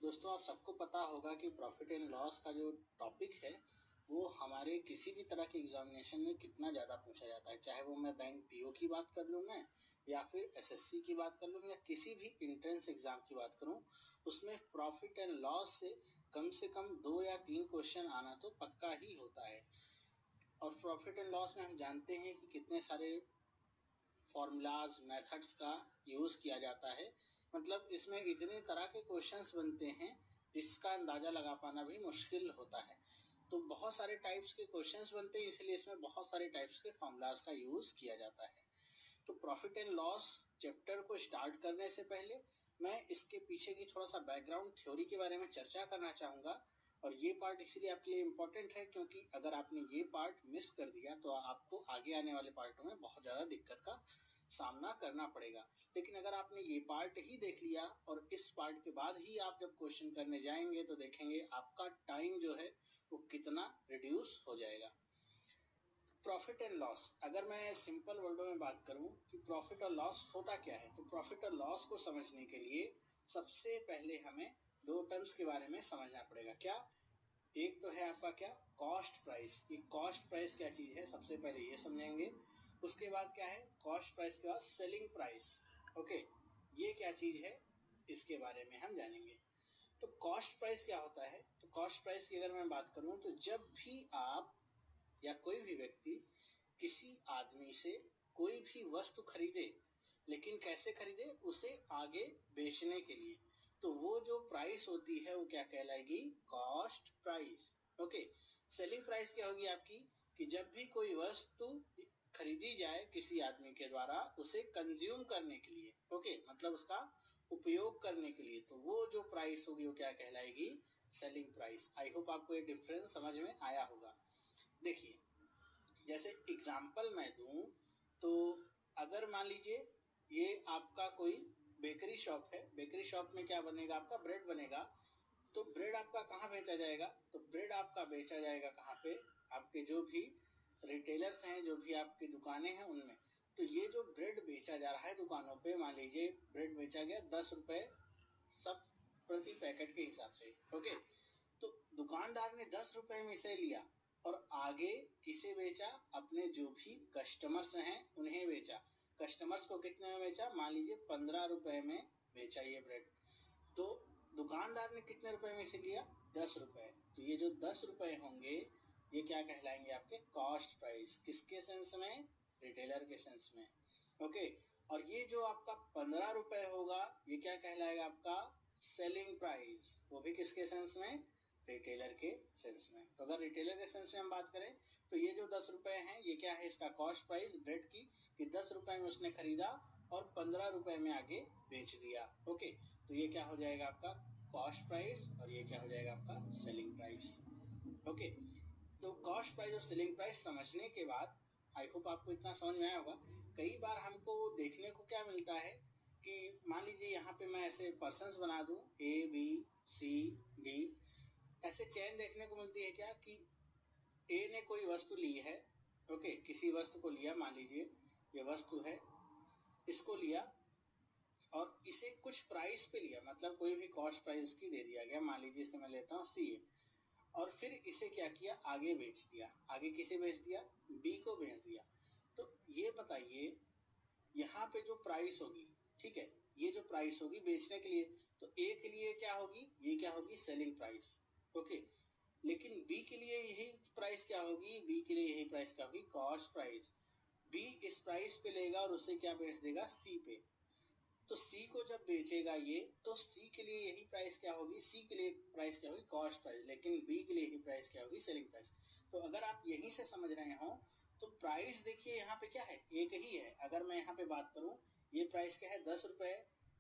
दोस्तों, आप सबको पता होगा कि प्रॉफिट एंड लॉस का जो टॉपिक है वो हमारे किसी भी तरह के एग्जामिनेशन में कितना ज़्यादा पूछा जाता है। चाहे वो मैं बैंक पीओ की बात कर लूँ मैं, या फिर एसएससी की बात कर लूँ, या किसी भी एंट्रेंस एग्जाम की बात करूँ, उसमें प्रॉफिट एंड लॉस से कम 2 या 3 क्वेश्चन आना तो पक्का ही होता है। और प्रॉफिट एंड लॉस में हम जानते हैं कि कितने सारे फॉर्मूलाज मेथड्स का यूज़ किया जाता है। मतलब इसमें इतने तरह के क्वेश्चंस बनते हैं जिसका अंदाज़ा लगा पाना भी मुश्किल होता है। तो बहुत सारे टाइप्स के क्वेश्चंस बनते हैं, इसलिए इसमें बहुत सारे टाइप्स के फॉर्मूलाज का यूज़ किया जाता है। तो प्रॉफिट एंड लॉस चैप्टर को स्टार्ट करने से पहले मैं इसके पीछे की थोड़ा सा बैकग्राउंड थ्योरी के बारे में चर्चा करना चाहूँगा। और ये पार्ट इसलिए आपके लिए इम्पोर्टेंट है क्योंकि अगर आपने ये पार्ट मिस कर दिया तो आपको आगे आने वाले पार्टों में बहुत ज़्यादा दिक्कत का सामना करना पड़ेगा। लेकिन अगर आपने ये पार्ट ही देख लिया और इस पार्ट के बाद ही आप जब क्वेश्चन करने जाएंगे तो देखेंगे आपका टाइम जो है वो कितना रिड्यूस हो जाएगा। प्रॉफिट एंड लॉस, अगर मैं सिंपल वर्डों में बात करूं कि प्रॉफिट और लॉस होता क्या है, तो प्रॉफिट और लॉस को समझने के लिए सबसे पहले हमें दो टर्म्स के बारे में समझना पड़ेगा। क्या? एक तो है आपका क्या, कॉस्ट प्राइस। ये कॉस्ट प्राइस क्या चीज है, सबसे पहले ये समझेंगे। उसके बाद क्या है, कॉस्ट प्राइस के बाद सेलिंग प्राइस। ओके, ये क्या चीज है इसके बारे में हम जानेंगे। तो कॉस्ट प्राइस क्या होता है, तो कॉस्ट प्राइस की अगर मैं बात करूं तो जब भी आप या कोई भी व्यक्ति किसी आदमी से कोई भी वस्तु खरीदे, लेकिन कैसे खरीदे, उसे आगे बेचने के लिए, तो वो जो प्राइस होती है वो क्या कहलाएगी, cost price. Okay, selling price क्या होगी आपकी, कि जब भी कोई वस्तु खरीदी जाए किसी आदमी के द्वारा उसे कंज्यूम करने के लिए, ओके, मतलब उसका उपयोग करने के लिए, तो वो जो प्राइस होगी वो क्या कहलाएगी, सेलिंग प्राइस। आई होप आपको ये डिफरेंस समझ में आया होगा। देखिए, जैसे एग्जाम्पल मैं दूं तो अगर मान लीजिए ये आपका कोई बेकरी शॉप है, बेकरी शॉप में क्या बनेगा, आपका ब्रेड बनेगा। तो ब्रेड आपका कहाँ बेचा जाएगा, तो ब्रेड आपका बेचा जाएगा कहाँ पे, आपके जो भी रिटेलर्स हैं, जो भी आपकी दुकानें हैं उनमें। तो ये जो ब्रेड बेचा जा रहा है दुकानों पे, मान लीजिए ब्रेड बेचा गया 10 रुपए सब प्रति पैकेट के हिसाब से। ओके, तो दुकानदार ने 10 रुपए में इसे लिया और आगे किसे बेचा, अपने जो भी कस्टमर्स हैं उन्हें बेचा। कस्टमर्स को कितने में बेचा, मान लीजिए 15 रुपए में बेचा ये ब्रेड। तो दुकानदार ने कितने रुपए में इसे लिया, 10 रुपए। तो ये जो 10 रुपए होंगे ये क्या कहलाएंगे, आपके कॉस्ट प्राइस। किसके सेंस में, रिटेलर के सेंस में। ओके, और ये जो आपका 15 रुपए होगा ये क्या कहलाएगा, आपका सेलिंग प्राइस। वो भी किसके सेंस में, रिटेलर के सेंस में। तो अगर रिटेलर के सेंस में हम बात करें तो ये जो 10 रुपए हैं ये क्या है, इसका कॉस्ट प्राइस ब्रेड की, कि 10 रुपए में उसने खरीदा और 15 रुपए में आगे बेच दिया। ओके, तो ये क्या हो जाएगा आपका कॉस्ट प्राइस और ये क्या हो जाएगा आपका सेलिंग प्राइस। ओके, तो कॉस्ट प्राइस और सेलिंग प्राइस समझने के बाद आई होप आपको इतना समझ में आया होगा। कई बार हमको देखने को क्या मिलता है कि मान लीजिए यहाँ पे मैं ऐसे पर्सन्स बना दूं ए बी सी डी, ऐसे चेन देखने को मिलती है क्या, कि ए ने कोई वस्तु ली है। ओके, किसी वस्तु को लिया, मान लीजिए ये वस्तु है, इसको लिया और इसे कुछ प्राइस पे लिया, मतलब कोई भी कॉस्ट प्राइस की दे दिया गया, मान लीजिए इसे मैं लेता हूँ सी, और फिर इसे क्या किया, आगे बेच दिया। आगे किसे बेच दिया, बी को बेच दिया। तो ये बताइए यहाँ पे जो प्राइस होगी, ठीक है, ये जो प्राइस होगी बेचने के लिए, तो ए के लिए क्या होगी, ये क्या होगी, सेलिंग प्राइस। ओके, लेकिन बी के लिए यही प्राइस क्या होगी, बी के लिए यही प्राइस क्या होगी, कॉस्ट प्राइस। बी इस प्राइस पे लेगा और उसे क्या बेच देगा, सी पे। तो सी को जब बेचेगा ये, तो सी के लिए यही प्राइस क्या होगी, सी के लिए प्राइस क्या होगी, कॉस्ट प्राइस, लेकिन बी के लिए यही प्राइस क्या होगी, सेलिंग प्राइस। तो अगर आप यहीं से समझ रहे हो तो प्राइस देखिए यहाँ पे क्या है, एक ही है। अगर मैं यहाँ पे बात करूं, ये प्राइस क्या है, 10 रुपए,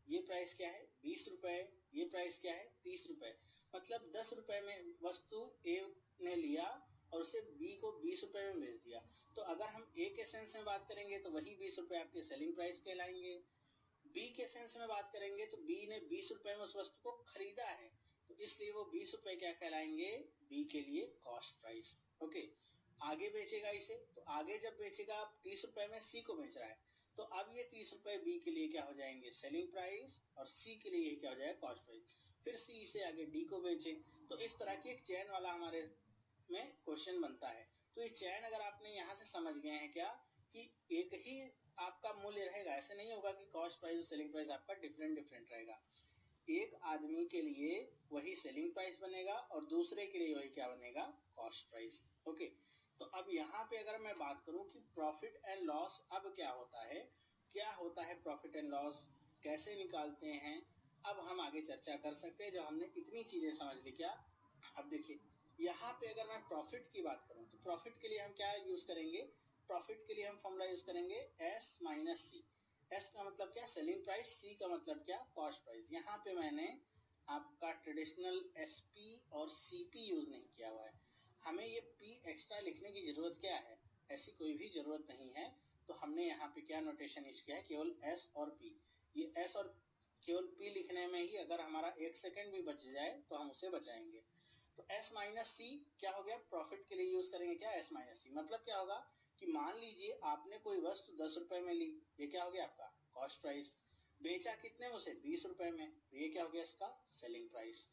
ये प्राइस क्या है, 20 रुपए, ये प्राइस क्या है, 30 रुपए। मतलब 10 रुपए में वस्तु ए ने लिया और उसे बी को 20 रुपए में बेच दिया। तो अगर हम ए के सेंस में बात करेंगे तो वही 20 रुपए आपके सेलिंग प्राइस कहलाएंगे। बी के सेंस में बात करेंगे तो बी ने 20 रुपए में उस वस्तु को खरीदा है, तो इसलिए वो 20 रुपए क्या कहलाएंगे, बी के लिए कॉस्ट प्राइस। ओके, आगे बेचेगा इसे, तो आगे जब बेचेगा 30 रुपए में सी को बेच रहा है, तो अब ये 30 रुपए बी के लिए क्या हो जाएंगे, सेलिंग प्राइस, और सी के लिए ये क्या हो जाएगा, कॉस्ट प्राइस। फिर सी से आगे डी को बेचे। तो इस तरह की एक चेन वाला हमारे में क्वेश्चन बनता है। तो ये चेन अगर आपने यहाँ से समझ गए हैं क्या कि एक ही आपका मूल्य रहेगा, ऐसे नहीं होगा कि कॉस्ट प्राइस और सेलिंग प्राइस आपका डिफरेंट रहेगा। एक आदमी के लिए वही सेलिंग प्राइस बनेगा और दूसरे के लिए वही क्या बनेगा, कॉस्ट प्राइस। ओके, तो अब यहाँ पे अगर मैं बात करूं कि प्रॉफिट एंड लॉस अब क्या होता है, प्रॉफिट एंड लॉस कैसे निकालते हैं, अब हम आगे चर्चा कर सकते हैं जब हमने इतनी चीजें समझ ली। क्या, अब देखिए यहाँ पे अगर मैं प्रॉफिट की बात करूं तो प्रॉफिट के लिए हम क्या यूज करेंगे, प्रॉफिट के लिए हम फॉर्मूला यूज करेंगे S माइनस सी। एस का मतलब क्या, सेलिंग प्राइस, सी का मतलब क्या, कॉस्ट प्राइस। यहाँ पे मैंने आपका ट्रेडिशनल SP और CP यूज नहीं किया हुआ है। हमें ये P एक्स्ट्रा लिखने की जरूरत क्या है, ऐसी कोई भी जरूरत नहीं है। तो हमने यहाँ पे क्या नोटेशन यूज किया है, केवल S और P। ये S और केवल P लिखने में ही अगर हमारा 1 सेकेंड भी बच जाए तो हम उसे बचाएंगे। तो S माइनस सी क्या हो गया, प्रॉफिट के लिए यूज करेंगे क्या, S माइनस सी। मतलब क्या होगा कि मान लीजिए आपने कोई वस्तु 10 रुपए में ली, ये क्या हो गया आपका कॉस्ट प्राइस। बेचा कितने में, उसे 20 रुपए में, तो ये क्या हो गया इसका सेलिंग प्राइस।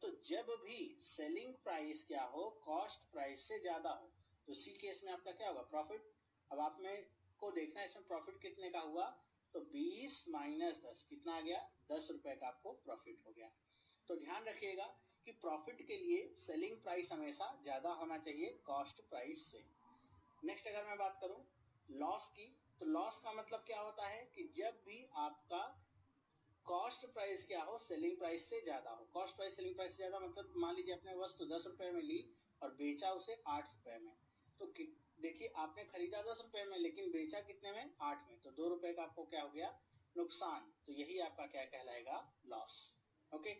तो जब भी सेलिंग प्राइस क्या हो, कॉस्ट प्राइस से ज्यादा हो, तो इसी केस में आपका क्या होगा, प्रॉफिट। अब आप में को देखना है इसमें प्रॉफिट कितने का हुआ, तो 20 माइनस 10 कितना आ गया, 10 रुपए का आपको प्रॉफिट हो गया। तो ध्यान रखिएगा कि प्रॉफिट के लिए सेलिंग प्राइस हमेशा ज्यादा होना चाहिए कॉस्ट प्राइस से। नेक्स्ट अगर मैं बात करूं लॉस की, तो लॉस का मतलब क्या होता है कि जब भी आपका कॉस्ट प्राइस क्या हो, सेलिंग प्राइस से ज्यादा हो। कॉस्ट प्राइस सेलिंग प्राइस से ज्यादा मतलब मान लीजिए आपने वस्तु 10 रुपए में ली और बेचा उसे 8 रुपए में। तो देखिए आपने खरीदा 10 रुपए में लेकिन बेचा कितने में, 8 में, तो 2 रुपए का आपको क्या हो गया, नुकसान। तो यही आपका क्या कहलाएगा, लॉस। ओके,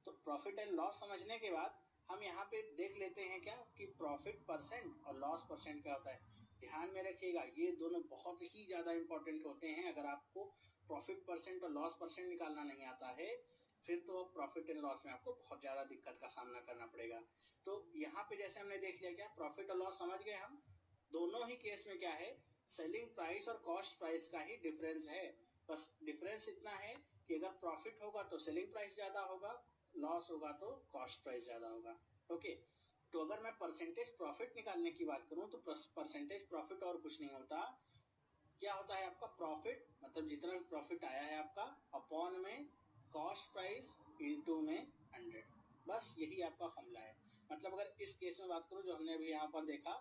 तो प्रॉफिट एंड लॉस समझने के बाद हम यहाँ पे देख लेते हैं क्या कि प्रॉफिट परसेंट और लॉस परसेंट क्या होता है। ध्यान में रखिएगा ये दोनों बहुत ही ज्यादा इंपॉर्टेंट होते हैं। अगर आपको प्रॉफिट परसेंट और लॉस परसेंट निकालना नहीं आता है फिर तो प्रॉफिट एंड लॉस में आपको बहुत ज्यादा दिक्कत का सामना करना पड़ेगा। तो यहाँ पे जैसे हमने देख लिया क्या प्रॉफिट और लॉस समझ गए हम, दोनों ही केस में क्या है, सेलिंग प्राइस और कॉस्ट प्राइस का ही डिफरेंस है। बस डिफरेंस इतना है कि अगर प्रॉफिट होगा तो सेलिंग प्राइस ज्यादा होगा, लॉस होगा तो कॉस्ट प्राइस ज्यादा होगा। ओके, तो अगर मैं परसेंटेज प्रॉफिट निकालने की बात करूं तो परसेंटेज प्रॉफिट और कुछ नहीं होता, क्या होता है आपका प्रॉफिट मतलब जितना भी प्रॉफिट आया है आपका अपॉन में कॉस्ट प्राइस इनटू में 100। बस यही आपका फॉर्मूला है। मतलब अगर इस केस में बात करूं जो हमने अभी यहाँ पर देखा,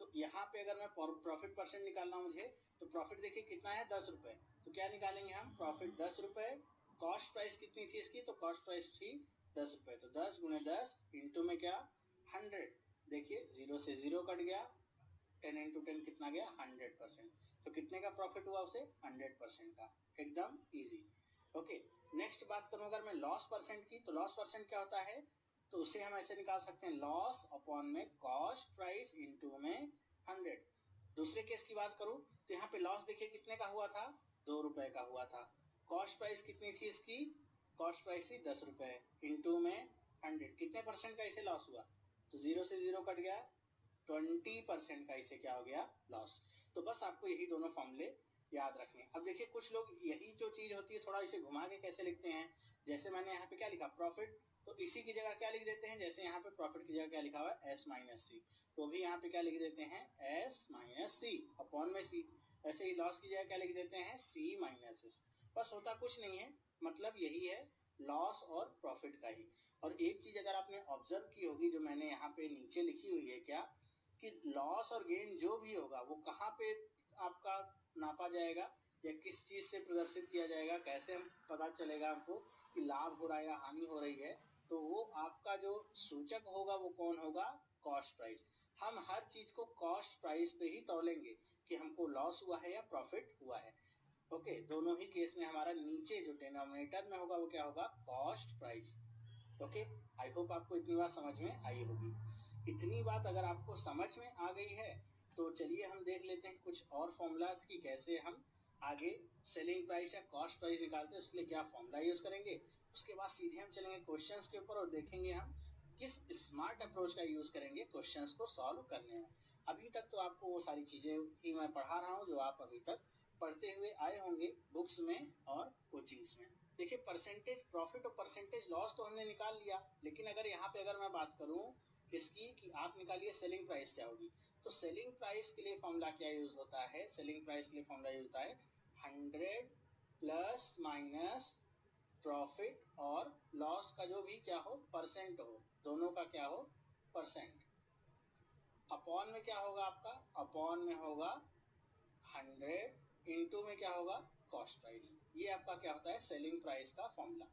तो यहाँ पे अगर मैं प्रॉफिट परसेंट निकालना मुझे, तो प्रॉफिट देखिए कितना है 10 रुपए, तो क्या निकालेंगे हम, प्रॉफिट 10 रुपए, कॉस्ट प्राइस कितनी थी इसकी, तो कॉस्ट प्राइस थी 10 रुपए, तो 10 गुणे 10 इंटू में क्या 100। देखिए 0 से 0 कट गया, 10 इंटू 10 कितना गया 100%। तो कितने का प्रॉफिट हुआ उसे, 100% का, एकदम इजी। ओके, नेक्स्ट बात करूं अगर मैं लॉस परसेंट की, तो लॉस परसेंट क्या होता है, तो उसे हम ऐसे निकाल सकते हैं लॉस अपॉन में कॉस्ट प्राइस इनटू में 100। दूसरे केस की बात करूं तो यहाँ पे लॉस देखिए कितने का हुआ था, 2 रुपए का हुआ था। कॉस्ट प्राइस कितनी थी इसकी, कॉस्ट प्राइस थी 10 रुपए इंटू में 100, कितने परसेंट का इसे लॉस हुआ, तो 0 से 0 कट गया, 20% का इसे क्या हो गया, लॉस। तो बस आपको यही दोनों फॉर्मूले याद रखने। अब देखिए कुछ लोग यही जो चीज होती है थोड़ा इसे घुमा के कैसे लिखते हैं, जैसे मैंने यहाँ पे क्या लिखा प्रॉफिट, तो इसी की जगह क्या लिख देते हैं, जैसे यहाँ पे प्रॉफिट की जगह क्या लिखा हुआ है S माइनस सी, तो भी यहाँ पे क्या लिख देते हैं S माइनस सी अपॉन में सी। ऐसे ही लॉस की जगह क्या लिख देते हैं C माइनस एस। बस होता कुछ नहीं है, मतलब यही है लॉस और प्रॉफिट का ही। और एक चीज अगर आपने ऑब्जर्व की होगी जो मैंने यहाँ पे नीचे लिखी हुई है क्या, कि लॉस और गेन जो भी होगा वो कहाँ पे आपका नापा जाएगा या किस चीज से प्रदर्शित किया जाएगा, कैसे हम पता चलेगा हमको कि लाभ हो रहा है या हानि हो रही है, तो वो आपका जो सूचक होगा वो कौन होगा, कॉस्ट प्राइस। हम हर चीज को कॉस्ट प्राइस पे ही तौलेंगे कि हमको लॉस हुआ है या प्रॉफिट हुआ है। ओके, दोनों ही केस में हमारा नीचे जो डिनोमिनेटर में होगा वो क्या होगा, cost price. Okay, I hope आपको इतनी बात समझ में आई होगी। इतनी बात अगर आपको समझ में आ गई है तो चलिए हम देख लेते हैं कुछ और फॉर्मूलाज की कैसे हम आगे सेलिंग प्राइस या कॉस्ट प्राइस निकालते हैं, उसके लिए क्या फॉर्मूला यूज करेंगे। उसके बाद सीधे हम चलेंगे क्वेश्चंस के ऊपर और देखेंगे हम किस स्मार्ट अप्रोच का यूज करेंगे क्वेश्चंस को सॉल्व करने में। अभी तक तो आपको वो सारी चीजें ही मैं पढ़ा रहा हूँ जो आप अभी तक पढ़ते हुए आए होंगे बुक्स में और कोचिंग्स में। देखिए परसेंटेज प्रॉफिट और परसेंटेज लॉस तो हमने निकाल लिया, लेकिन अगर यहाँ पे अगर मैं बात करूँ किसकी कि आप निकालिए सेलिंग प्राइस क्या होगी, तो सेलिंग प्राइस के लिए फॉर्मूला क्या यूज होता है, सेलिंग प्राइस के लिए फॉर्मूला यूज होता है 100 प्लस माइनस प्रॉफिट और लॉस का जो भी क्या हो परसेंट हो, दोनों का क्या हो परसेंट, अपॉन में क्या होगा आपका, अपॉन में होगा 100 इंटू में क्या होगा कॉस्ट प्राइस। ये आपका क्या होता है सेलिंग प्राइस का फॉर्मूला।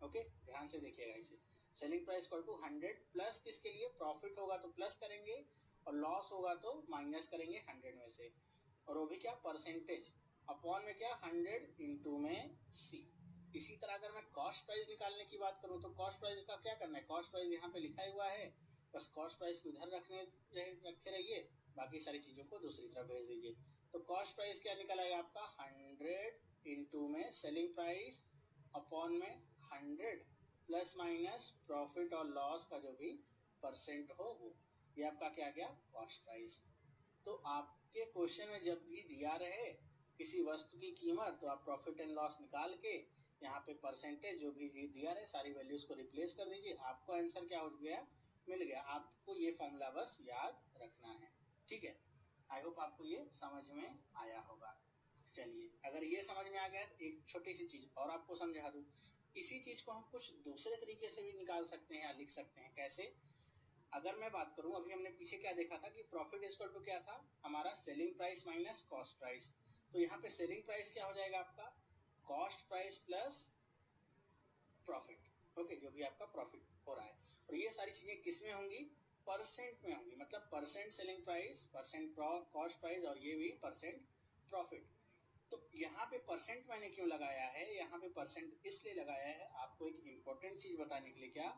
ओके ध्यान से देखिएगा इसे, selling price equal to 100 plus किसके लिए, प्रॉफिट होगा तो प्लस करेंगे और लॉस होगा तो माइनस करेंगे 100 में से, और वो भी क्या परसेंटेज, अपॉन में क्या 100 इंटू में सी। इसी तरह अगर मैं कॉस्ट प्राइस निकालने की बात करूं तो कॉस्ट प्राइस का क्या करना है, कॉस्ट प्राइस यहाँ पे लिखा हुआ है, बस कॉस्ट प्राइस को इधर रखे रहिए, बाकी सारी चीजों को दूसरी तरफ भेज दीजिए। तो कॉस्ट प्राइस क्या निकल आएगा आपका 100 इंटू में सेलिंग प्राइस अपॉन में 100 प्लस माइनस प्रॉफिट और लॉस का जो भी परसेंट हो वो, ये आपका क्या गया कॉस्ट प्राइस। तो आपके क्वेश्चन में जब भी दिया रहे किसी वस्तु की कीमत तो आप प्रॉफिट एंड लॉस निकाल के यहाँ पे परसेंटेज जो भी दिया रहे सारी वैल्यूज को रिप्लेस कर दीजिए, आपको आंसर क्या हो गया मिल गया। आपको ये फॉर्मूला बस याद रखना है, ठीक है। आई होप आपको ये समझ में आया होगा। चलिए अगर ये समझ में आ गया तो एक छोटी सी चीज और आपको समझा दूं, इसी चीज को हम कुछ दूसरे तरीके से भी निकाल सकते हैं या लिख सकते हैं। कैसे, अगर मैं बात करूं अभी हमने पीछे क्या देखा था कि प्रॉफिट इक्वल टू क्या था हमारा selling price minus cost price, तो यहाँ पे सेलिंग प्राइस क्या हो जाएगा आपका cost price plus profit, okay जो भी आपका प्रॉफिट हो रहा है, और ये सारी चीजें किस में होंगी परसेंट में होंगी, मतलब percent selling price percent cost price और ये भी परसेंट प्रॉफिट। तो यहाँ पे परसेंट मैंने क्यों लगाया है, यहाँ पे परसेंट इसलिए लगाया है आपको एक इम्पोर्टेंट चीज बताने के लिए, क्या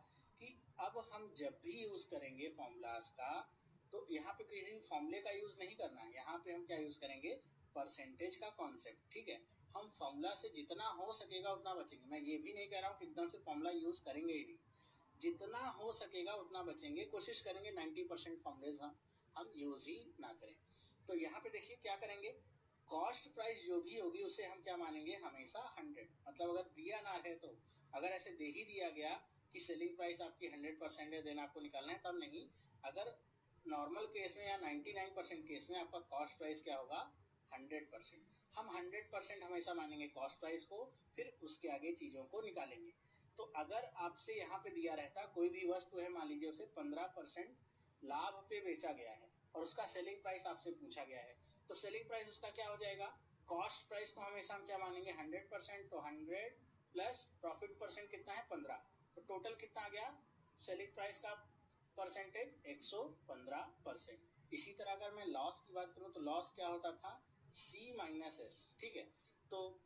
कि अब हम जब भी यूज करेंगे फॉर्मूलाज का तो यहाँ पे किसी फॉर्मूले का यूज नहीं करना है, यहाँ पे हम क्या यूज करेंगे परसेंटेज का कॉन्सेप्ट, ठीक है। हम फॉर्मूला से जितना हो सकेगा उतना बचेंगे, मैं ये भी नहीं कह रहा हूँ कि एकदम से फॉर्मूला यूज करेंगे ही नहीं, जितना हो सकेगा उतना बचेंगे, कोशिश करेंगे 90% फॉर्मूलेज हम यूज ही ना करें। तो यहाँ पे देखिए क्या करेंगे, कॉस्ट प्राइस जो भी होगी उसे हम क्या मानेंगे हमेशा 100, मतलब अगर दिया ना है तो, अगर ऐसे दे ही दिया गया कि सेलिंग प्राइस आपकी 100% है देन आपको निकालना है तब नहीं, अगर नॉर्मल केस में या 99% केस में आपका कॉस्ट प्राइस क्या होगा 100%, हम 100% हमेशा मानेंगे कॉस्ट प्राइस को, फिर उसके आगे चीजों को निकालेंगे। तो अगर आपसे यहाँ पे दिया रहता कोई भी वस्तु है मान लीजिए उसे 15% लाभ पे बेचा गया है और उसका सेलिंग प्राइस आपसे पूछा गया है, तो सेलिंग प्राइस उसका क्या हो जाएगा, कॉस्ट प्राइस को हमेशा हम क्या मानेंगे 100%, तो 100 प्लस प्रॉफिट परसेंट कितना है 15, तो टोटल कितना आ गया सेलिंग प्राइस का परसेंटेज 115%। इसी तरह अगर मैं लॉस की बात करूं तो लॉस क्या होता था C माइनस एस, ठीक है। तो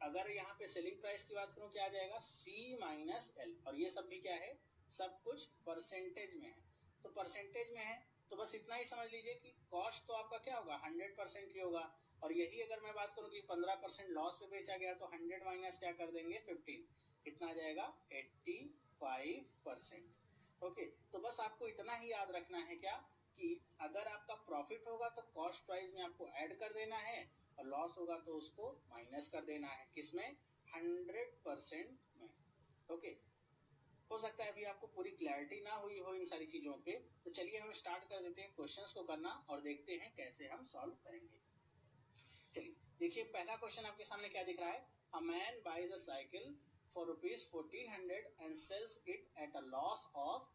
अगर यहाँ पे सेलिंग प्राइस की बात करूं क्या आ जाएगा C माइनस एल, और ये सब भी क्या है सब कुछ परसेंटेज में है, तो परसेंटेज में है तो बस इतना ही समझ लीजिए कि कॉस्ट तो आपका क्या होगा 100% ही होगा, और यही अगर मैं बात करूं कि 15% लॉस पे बेचा गया तो 100 माइनस क्या कर देंगे 15, कितना आ जाएगा 85%। ओके तो बस आपको इतना ही याद रखना है क्या कि अगर आपका प्रॉफिट होगा तो कॉस्ट प्राइस में आपको ऐड कर देना है और लॉस होगा तो उसको माइनस कर देना है, किसमें 100% में। ओके हो सकता है अभी आपको पूरी क्लैरिटी ना हुई हो इन सारी चीजों पे, तो चलिए हम स्टार्ट कर देते हैं क्वेश्चंस को करना और देखते हैं कैसे हम सॉल्व करेंगे। चलिए देखिए पहला क्वेश्चन आपके सामने क्या दिख रहा है, a man buys a cycle for ₹1400 and sells it at a loss of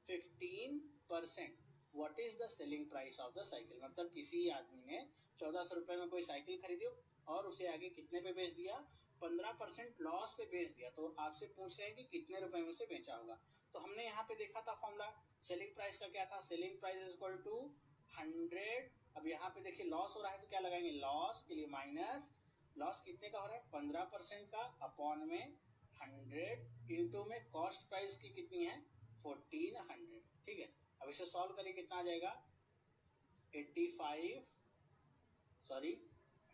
15%, what is the selling price of the cycle, मतलब किसी आदमी ने 1400 रुपए में कोई साइकिल खरीदी और उसे आगे कितने पे बेच दिया 15% लॉस पे बेच दिया, तो आपसे पूछ रहे हैं कि कितने रुपए में उसे बेचा होगा। तो हमने यहाँ पे देखा था फॉर्मूला सेलिंग प्राइस का क्या था, selling price is equal to 100, अब यहाँ पे देखिए लॉस हो रहा है तो क्या लगाएंगे लॉस के लिए माइनस, लॉस कितने का हो रहा है 15% का, अपॉन में 100 इंटू में कॉस्ट प्राइस की कितनी है 1400, ठीक है। अब इसे सॉल्व करिए कितना आ जाएगा 85 सॉरी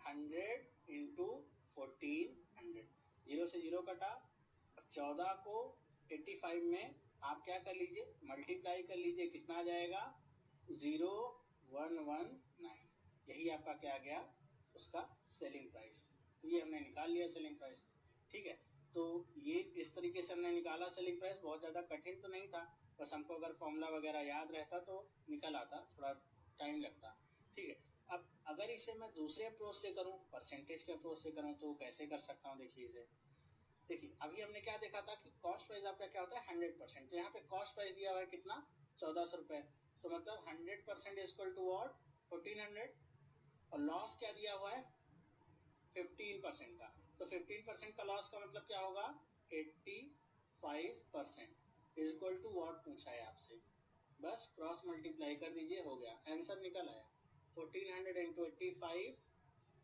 100 इंटू 1400, जीरो से जीरो कटा, 14 को 85 में आप क्या कर लीजिए मल्टीप्लाई कर लीजिए, कितना आ जाएगा 0119, यही आपका क्या आ गया उसका सेलिंग प्राइस। तो ये हमने निकाल लिया सेलिंग प्राइस। ठीक है, तो ये इस तरीके से हमने निकाला सेलिंग प्राइस। बहुत ज़्यादा कठिन तो नहीं था, बस हमको अगर फॉर्मूला वगैरह याद रहता तो निकल आता, थोड़ा टाइम लगता। ठीक है, अब अगर इसे मैं दूसरे अप्रोच से करूं, परसेंटेज के अप्रोच से करूं, तो कैसे कर सकता हूं? देखिए इसे, देखिए अभी हमने क्या देखा था कि कॉस्ट प्राइस आपका क्या होता है 100%। तो यहाँ पे कॉस्ट प्राइस दिया हुआ है कितना, 1400 रुपए। तो मतलब 100% इज इक्वल टू व्हाट, 1400। और लॉस क्या दिया हुआ है 15% का। तो 15% का लॉस का मतलब क्या होगा, 85% इज इक्वल टू व्हाट पूछा है आपसे। बस क्रॉस मल्टीप्लाई कर दीजिए, हो गया, आंसर निकल आया। 1400 इंटू 85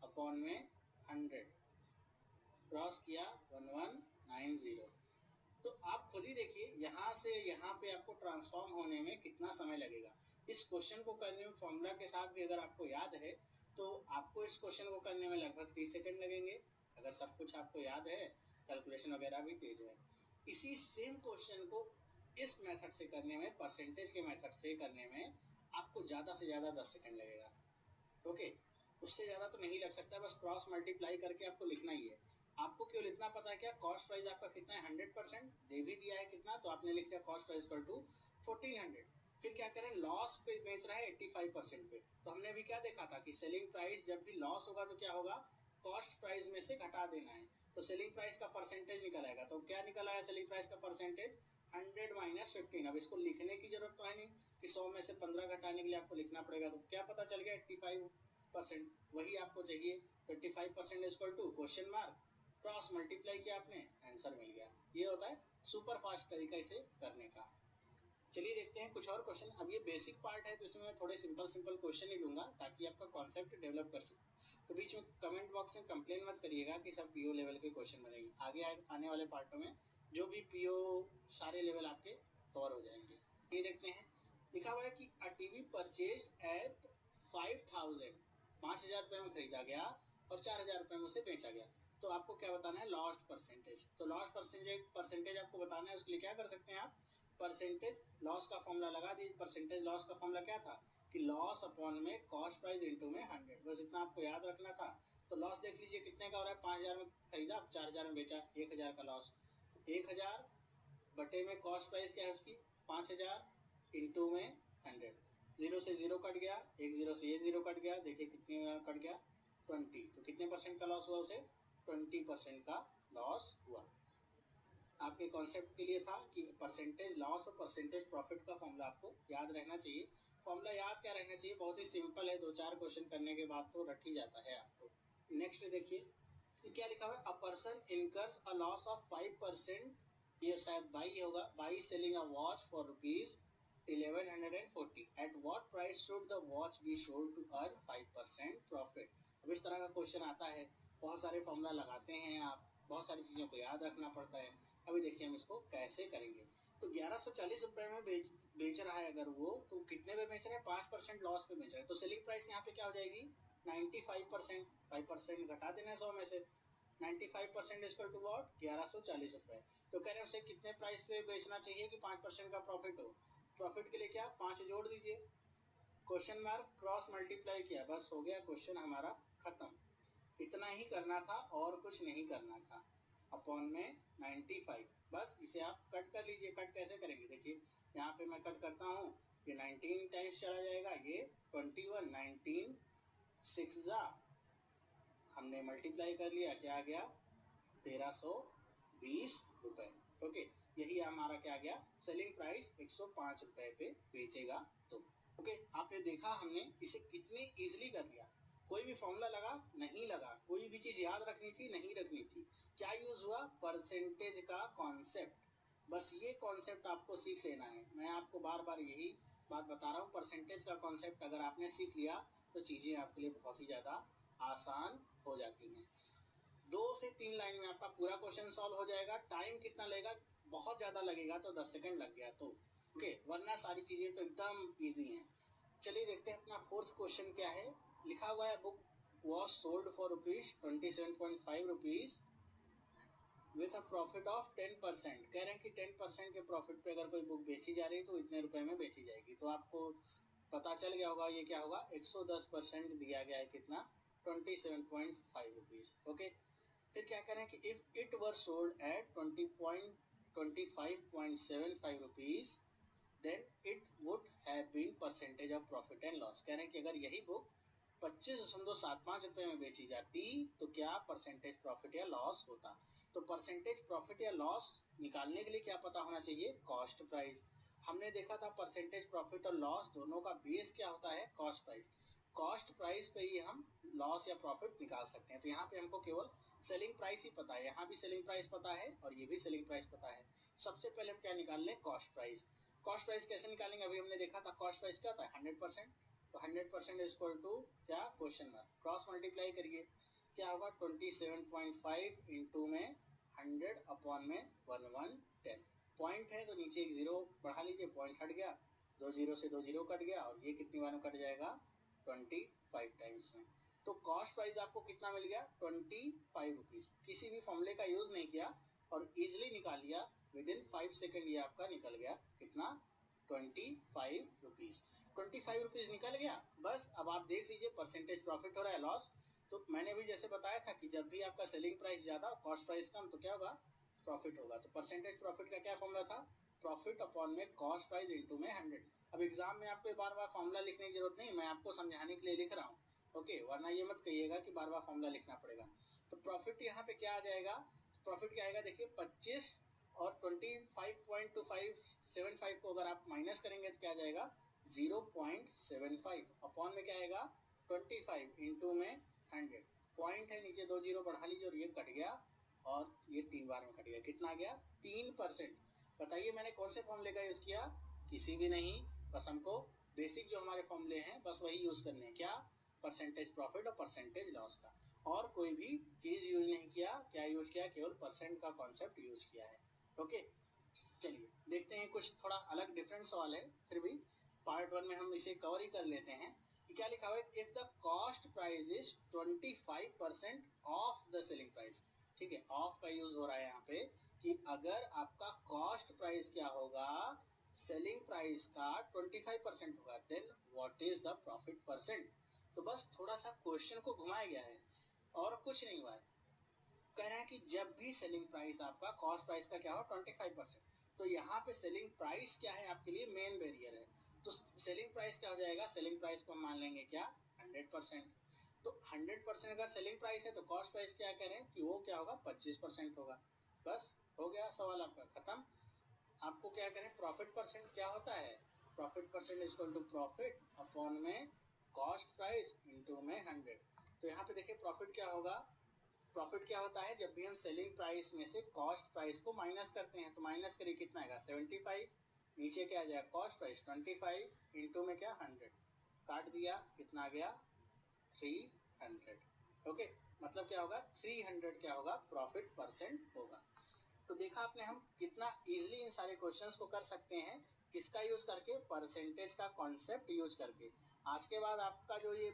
अपॉन में 100, क्रॉस किया 1190। तो आप खुद ही देखिए यहाँ से यहाँ पे आपको ट्रांसफॉर्म होने में कितना समय लगेगा। इस क्वेश्चन को करने में फॉर्मूला के साथ भी अगर आपको याद है तो आपको इस क्वेश्चन को करने में लगभग 30 सेकंड लगेंगे। अगर सब कुछ आपको याद है, कैलकुलेशन वगैरह भी तेज है। इसी सेम क्वेश्चन को इस मेथड से करने में, परसेंटेज के मेथड से करने में आपको ज्यादा से ज्यादा 10 सेकंड लगेगा। ओके, उससे ज्यादा तो नहीं लग सकता, बस क्रॉस मल्टीप्लाई करके आपको लिखना ही है। आपको केवल इतना पता है क्या, कॉस्ट प्राइस आपका कितना है 100%, दे भी दिया है कितना, तो आपने लिख दिया कॉस्ट प्राइस इक्वल टू 1400। फिर क्या करें, लॉस पे बेच रहा है 85% पे। तो हमने अभी क्या देखा था कि सेलिंग प्राइस जब भी लॉस होगा तो क्या होगा, कॉस्ट प्राइस में से घटा देना है। तो सेलिंग प्राइस का परसेंटेज निकल आएगा। तो क्या निकल आया सेलिंग प्राइस का परसेंटेज, 100 माइनस 15। अब इसको लिखने की जरूरत तो है नहीं कि 100 में से 15 घटाने के लिए आपको लिखना पड़ेगा। तो क्या पता चल गया 85%, वही आपको चाहिए। 25% equal to question mark, cross multiply किया आपने, आंसर मिल गया। ये होता है सुपर फास्ट तरीका इसे करने का। चलिए देखते हैं कुछ और क्वेश्चन। अब ये बेसिक पार्ट है तो इसमें मैं थोड़े सिंपल सिंपल क्वेश्चन ही लूंगा ताकि आपका कॉन्सेप्ट डेवलप कर सके। तो बीच में कमेंट बॉक्स में कंप्लेन मत करिएगा कि सब पीओ लेवल के क्वेश्चन बनेंगे। आगे आने वाले पार्टों में जो भी पीओ सारे लेवल आपके कवर हो जाएंगे। ये देखते हैं, लिखा हुआ है कि अ टीवी परचेज एट 5000, 5000 रुपए में खरीदा गया और 4000 रुपए में उसे बेचा गया। तो आपको क्या बताना है, लॉस्ट परसेंटेज। तो लॉस्ट परसेंटेज आपको बताना है। उसके लिए क्या कर सकते हैं आप, परसेंटेज लॉस का फॉर्मूला लगा दीजिए। परसेंटेज लॉस का फॉर्मूला क्या था कि लॉस अपॉन में कॉस्ट प्राइस इनटू में 100, बस इतना आपको याद रखना था। तो लॉस देख लीजिए कितने का हो रहा है, 5000 में खरीदा, 4000 में बेचा, 1000 का लॉस। 1000 बटे में कॉस्ट प्राइस क्या है उसकी 5000 इंटू में 100। जीरो से जीरो कट गया, एक जीरो से ये जीरो कट गया, देखिए कितने कट गया 20। तो कितने परसेंट का लॉस हुआ उसे, 20% का लॉस हुआ। आपके कॉन्सेप्ट के लिए था कि परसेंटेज लॉस और परसेंटेज प्रॉफिट का फॉर्मूला आपको याद रहना चाहिए। फॉर्मूला याद क्या रहना चाहिए, बहुत ही सिंपल है, 2-4 क्वेश्चन करने के बाद तो रट ही जाता है आपको। नेक्स्ट देखिए क्या लिखा हुआ है, a person incurs a loss of 5%, ये शायद बाई होगा, by selling a watch for rupees 1140, at what price should the watch be sold to earn 5% profit. अब इस तरह का क्वेश्चन आता है, बहुत सारे फॉर्मूला लगाते हैं आप, बहुत सारी चीजों को याद रखना पड़ता है। अभी देखिए हम इसको कैसे करेंगे। तो 1140 रुपए में बेच रहा है अगर वो, तो कितने पे बेच रहे हैं, 5% लॉस पे बेच रहे हैं। तो सेलिंग प्राइस यहाँ पे क्या हो जाएगी 95%, 5% घटा देना है 100 में से। 95% इक्वल टू व्हाट, 1140 रुपए। तो कह रहे हैं उसे कितने प्राइस पे बेचना चाहिए कि 5% का प्रॉफिट हो। प्रॉफिट के लिए क्या 5 जोड़ दीजिए, क्वेश्चन मार्क, क्रॉस मल्टीप्लाई किया, बस हो गया क्वेश्चन हमारा खत्म। इतना ही करना था और कुछ नहीं करना था। अपॉन में 95, बस इसे आप कट कर लीजिए। कट कैसे करेंगे, देखिए यहाँ पे मैं कट करता हूँ, ये 19 टाइम्स चला जाएगा, ये 21, 19 6 जा, हमने मल्टीप्लाई कर लिया, क्या आ गया 1320 रुपए। ओके, यही हमारा क्या गया, सेलिंग प्राइस 105 रुपए पे बेचेगा तो। ओके, आपने देखा हमने इसे कितने इजीली कर लिया। कोई भी फॉर्मूला लगा नहीं लगा, कोई भी चीज याद रखनी थी नहीं रखनी थी, क्या यूज हुआ, परसेंटेज का कॉन्सेप्ट। बस ये कॉन्सेप्ट आपको सीख लेना है। मैं आपको बार बार यही बात बता रहा हूँ, परसेंटेज का कॉन्सेप्ट अगर आपने सीख लिया तो चीजें आपके लिए बहुत ही ज्यादा आसान हो जाती हैं। 2 से 3 लाइन में आपका पूरा क्वेश्चन सॉल्व हो जाएगा। टाइम कितना लगेगा, बहुत ज्यादा लगेगा तो 10 सेकंड लग गया तो ओके, वरना सारी चीजें तो एकदम इजी हैं। चलिए देखते हैं अपना फोर्थ क्वेश्चन क्या है। लिखा हुआ है book was sold for rupees 27.5 rupees with a profit of 10%। कह रहे हैं कि 10% के प्रॉफिट पे अगर कोई बुक बेची जा रही है तो इतने रुपए में बेची जाएगी। तो आपको पता चल गया होगा ये क्या होगा, 110% दिया गया है कितना, 27.5 रुपीज। ओके, फिर क्या करें कि if it were sold at 25.75 rupees then it would have been percentage of profit and loss. कह रहे हैं कि अगर यही बुक 25.75 रुपए में बेची जाती तो क्या परसेंटेज प्रॉफिट या लॉस होता। तो परसेंटेज प्रॉफिट या लॉस निकालने के लिए क्या पता होना चाहिए, कॉस्ट प्राइस। हमने देखा था परसेंटेज प्रॉफिट और लॉस दोनों का बेस क्या होता है, कॉस्ट प्राइस। कॉस्ट प्राइस पे ही हम लॉस या प्रॉफिट निकाल सकते हैं। तो यहाँ पे हमको केवल सेलिंग प्राइस ही पता है, यहाँ भी सेलिंग प्राइस पता है और ये भी सेलिंग प्राइस पता है। सबसे पहले हम क्या निकाल लें, कॉस्ट प्राइस। कॉस्ट प्राइस कैसे निकालेंगे, अभी हमने देखा था कॉस्ट प्राइस क्या होता है 100%। तो 100% इज इक्वल टू क्या, क्वेश्चन मार्क, क्रॉस मल्टीप्लाई करिए, क्या होगा 27.5 इंटू में 100 अपॉन में 1110। पॉइंट है तो नीचे एक जीरो बढ़ा लीजिए, पॉइंट हट गया, 2 जीरो से 2 जीरो कट गया और ये कितनी बार में कट जाएगा, 25 टाइम्स में। तो कॉस्ट प्राइस आपको कितना मिल गया, 25 रुपीज। किसी भी फॉर्मूले का यूज नहीं किया और इजिली निकाल लिया, विद इन 5 सेकेंड ये आपका निकल गया कितना, 25 रुपीज। 25 रुपीज निकल गया। बस अब आप देख लीजिए परसेंटेज प्रॉफिट हो रहा है लॉस। तो मैंने भी जैसे बताया था कि जब भी आपका सेलिंग प्राइस ज्यादा कॉस्ट प्राइस कम तो क्या होगा, प्रॉफिट होगा। तो परसेंटेज प्रॉफिट का क्या फॉर्मूला था, प्रॉफिट अपॉन में कॉस्ट प्राइस इनटू में 100। अब एग्जाम में आपको बार बार फॉर्मूला लिखने की जरूरत नहीं, मैं आपको समझाने के लिए लिख रहा हूँ, ओके, वरना ये मत कहिएगा कि बार बार फॉर्मूला लिखना पड़ेगा। तो प्रॉफिट यहाँ पे क्या आ जाएगा, प्रॉफिट क्या आएगा, देखिए 25 और 25.2575 को अगर आप माइनस करेंगे तो क्या आ जाएगा 0.75 अपॉन में क्या आएगा 25 इंटू में 100। पॉइंट है नीचे 2 जीरो बढ़ा लीजिए और ये कट गया और ये 3 बार में कट गया, कितना आ गया 3%। बताइए मैंने कौन से फॉर्मूले का यूज किया, किसी भी नहीं, बस हमको बेसिक जो हमारे फॉर्मूले हैं बस वही यूज करने हैं, क्या, परसेंटेज प्रॉफिट और परसेंटेज लॉस का, और कोई भी चीज यूज नहीं किया। क्या यूज किया, केवल परसेंट का कॉन्सेप्ट यूज किया है। ओके, चलिए देखते हैं, कुछ थोड़ा अलग डिफरेंट सवाल है, फिर भी पार्ट 1 में हम इसे कवर ही कर लेते हैं कि क्या लिखा हुआ है, if the cost price is 25% of the selling price. ठीक है, ऑफ का यूज हो रहा है यहाँ पे कि अगर आपका कॉस्ट प्राइस क्या होगा, सेलिंग प्राइस का 25% होगा, then what is the profit percent. तो बस थोड़ा सा क्वेश्चन को घुमाया गया है और कुछ नहीं हुआ है। कह रहे हैं कि जब भी सेलिंग प्राइस आपका कॉस्ट प्राइस का क्या हो 25%, तो यहाँ पे सेलिंग प्राइस क्या है आपके लिए मेन बैरियर है। तो सेलिंग प्राइस क्या हो जाएगा, सेलिंग प्राइस को हम मान लेंगे क्या 100%। तो 100% अगर सेलिंग प्राइस है तो कॉस्ट प्राइस क्या कह रहे हैं कि वो क्या होगा 25% होगा। बस हो गया सवाल आपका खत्म। आपको क्या करें, प्रॉफिट परसेंट क्या होता है, profit percent is equal to profit upon में कॉस्ट प्राइस इंटू में 100। तो यहाँ पे देखिए प्रॉफिट क्या होगा, प्रॉफिट क्या होता है, जब भी हम सेलिंग प्राइस में से कॉस्ट प्राइस को माइनस करते हैं, तो माइनस करिए कितना आएगा 75, नीचे क्या आ जाएगा कॉस्ट प्राइस 25 इंटू में क्या 100, काट दिया कितना आ गया 300। ओके, मतलब क्या होगा 300 क्या होगा प्रॉफिट परसेंट होगा। तो देखा आपने हम कितना इजीली इन सारे क्वेश्चंस को कर सकते हैं, किसका यूज करके, परसेंटेज का कॉन्सेप्ट यूज करके। आज के बाद आपका जो ये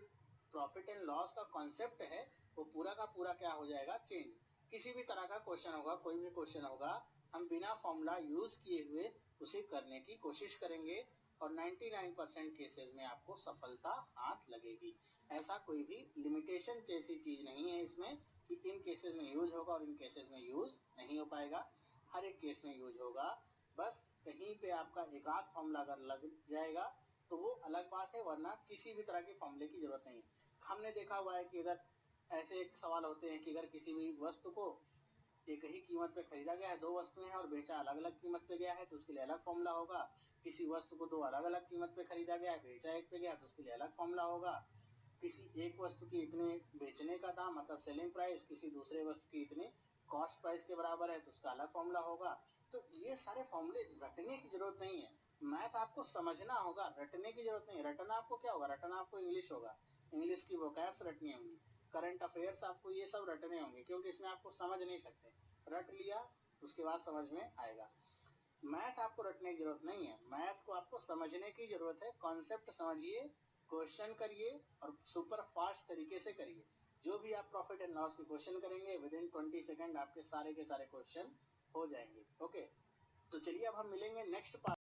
प्रॉफिट एंड लॉस का कॉन्सेप्ट है वो पूरा का पूरा क्या हो जाएगा, चेंज। किसी भी तरह का क्वेश्चन होगा, कोई भी क्वेश्चन होगा, हम बिना फॉर्मूला यूज किए हुए उसे करने की कोशिश करेंगे और 99% केसेस में आपको सफलता हाथ लगेगी। ऐसा कोई भी लिमिटेशन जैसी चीज नहीं है इसमें कि इन केसेस में यूज होगा और इन केसेस में यूज नहीं हो पाएगा, हर एक केस में यूज होगा। बस कहीं पे आपका एक आध फॉर्मूला अगर लग जाएगा तो वो अलग बात है, वरना किसी भी तरह के फॉर्मूले की जरूरत नहीं है। हमने देखा हुआ है कि अगर ऐसे एक सवाल होते हैं कि अगर किसी भी वस्तु को एक ही कीमत पे खरीदा गया है, दो वस्तुएं हैं और बेचा अलग अलग कीमत पे गया है तो उसके लिए अलग फॉर्मूला होगा। किसी वस्तु को दो अलग अलग कीमत पे खरीदा गया है, बेचा एक पे गया तो उसके लिए अलग फॉर्मूला होगा। किसी एक वस्तु की इतने बेचने का दाम मतलब सेलिंग प्राइस किसी दूसरे वस्तु की इतने कॉस्ट प्राइस के बराबर है तो उसका अलग फॉर्मूला होगा। तो ये सारे फॉर्मूले रटने की जरूरत नहीं है, मैथ आपको समझना होगा, रटने की जरूरत नहीं। रटना आपको क्या होगा, रटना आपको इंग्लिश होगा, इंग्लिश की वोकैब्स रटनी होंगी, करंट अफेयर्स आपको ये सब रटने होंगे, क्योंकि इसमें आपको समझ नहीं सकते, रट लिया उसके बाद समझ में आएगा। मैथ आपको रटने की जरूरत नहीं है, मैथ को आपको समझने की जरूरत है। कॉन्सेप्ट समझिए, क्वेश्चन करिए और सुपर फास्ट तरीके से करिए। जो भी आप प्रॉफिट एंड लॉस के क्वेश्चन करेंगे विद इन 20 सेकंड आपके सारे के सारे क्वेश्चन हो जाएंगे। ओके, तो चलिए अब हम मिलेंगे नेक्स्ट पार्ट।